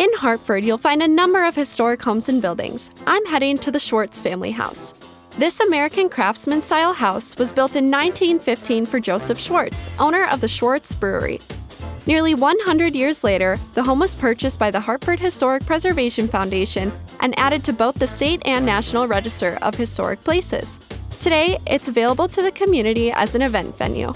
In Hartford, you'll find a number of historic homes and buildings. I'm heading to the Schwartz Family House. This American Craftsman-style house was built in 1915 for Joseph Schwartz, owner of the Schwartz Brewery. Nearly 100 years later, the home was purchased by the Hartford Historic Preservation Foundation and added to both the state and National Register of Historic Places. Today, it's available to the community as an event venue.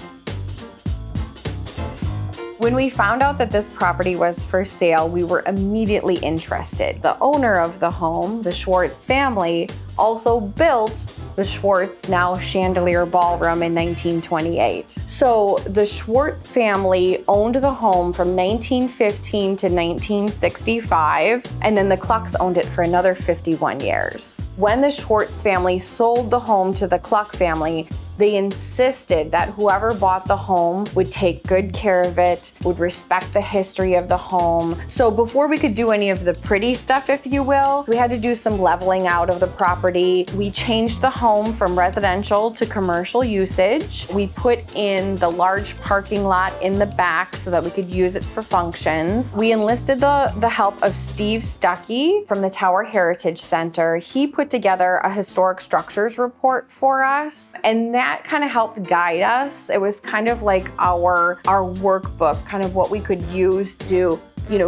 When we found out that this property was for sale, we were immediately interested. The owner of the home, the Schwartz family, also built the Schwartz now Chandelier Ballroom in 1928. So the Schwartz family owned the home from 1915 to 1965, and then the Klucks owned it for another 51 years. When the Schwartz family sold the home to the Kluck family, they insisted that whoever bought the home would take good care of it, would respect the history of the home. So before we could do any of the pretty stuff, if you will, we had to do some leveling out of the property. We changed the home from residential to commercial usage. We put in the large parking lot in the back so that we could use it for functions. We enlisted the help of Steve Stuckey from the Tower Heritage Center. He put together a historic structures report for us, and that kind of helped guide us. It was kind of like our workbook, kind of what we could use to,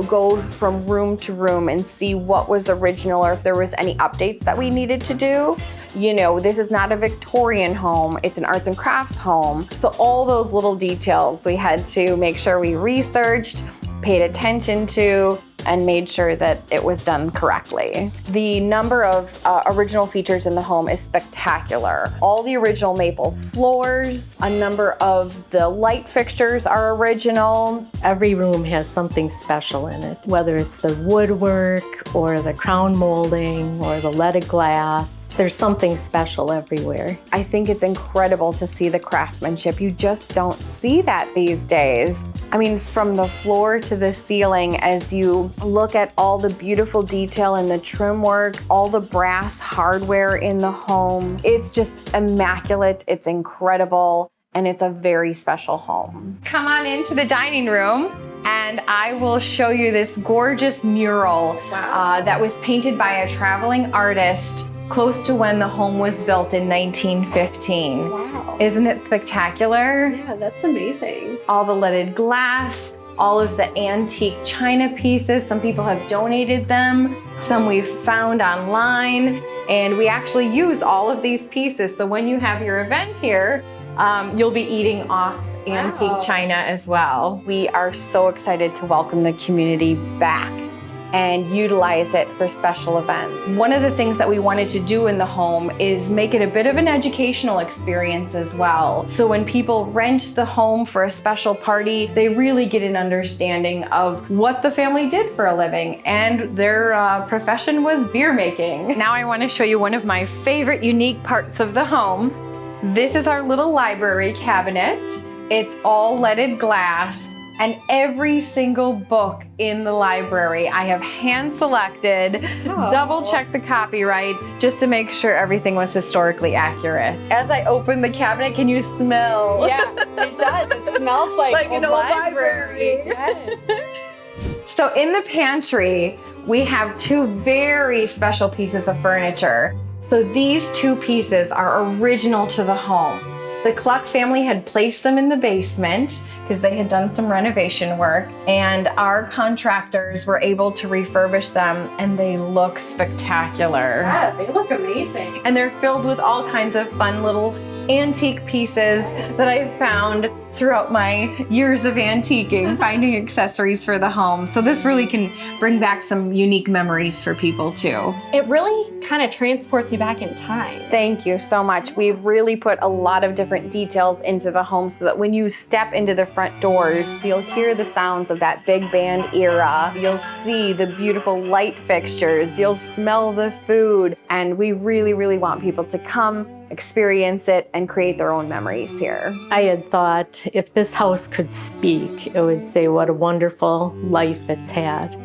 go from room to room and see what was original or if there was any updates that we needed to do. This is not a Victorian home, it's an arts and crafts home. So all those little details we had to make sure we researched, paid attention to, and made sure that it was done correctly. The number of original features in the home is spectacular. All the original maple floors, a number of the light fixtures are original. Every room has something special in it, whether it's the woodwork or the crown molding or the leaded glass. There's something special everywhere. I think it's incredible to see the craftsmanship. You just don't see that these days. I mean, from the floor to the ceiling, as you look at all the beautiful detail in the trim work, all the brass hardware in the home, it's just immaculate, it's incredible, and it's a very special home. Come on into the dining room, and I will show you this gorgeous mural that was painted by a traveling artist close to when the home was built in 1915. Wow. Isn't it spectacular? Yeah, that's amazing. All the leaded glass, all of the antique china pieces. Some people have donated them, some we've found online, and we actually use all of these pieces. So when you have your event here, you'll be eating off antique china as well. We are so excited to welcome the community back and utilize it for special events. One of the things that we wanted to do in the home is make it a bit of an educational experience as well. So when people rent the home for a special party, they really get an understanding of what the family did for a living, and their profession was beer making. Now I want to show you one of my favorite unique parts of the home. This is our little library cabinet. It's all leaded glass. And every single book in the library, I have hand-selected, double-checked the copyright, just to make sure everything was historically accurate. As I open the cabinet, can you smell? Yeah, it does. It smells like an old library. Yes. So in the pantry, we have two very special pieces of furniture. So these two pieces are original to the home. The Kluck family had placed them in the basement because they had done some renovation work, and our contractors were able to refurbish them, and they look spectacular. Yeah, they look amazing. And they're filled with all kinds of fun little antique pieces that I've found throughout my years of antiquing, finding accessories for the home. So this really can bring back some unique memories for people too. It really kind of transports you back in time. Thank you so much. We've really put a lot of different details into the home so that when you step into the front doors, you'll hear the sounds of that big band era. You'll see the beautiful light fixtures. You'll smell the food. And we really, really want people to come, experience it, and create their own memories here. I had thought if this house could speak, it would say what a wonderful life it's had.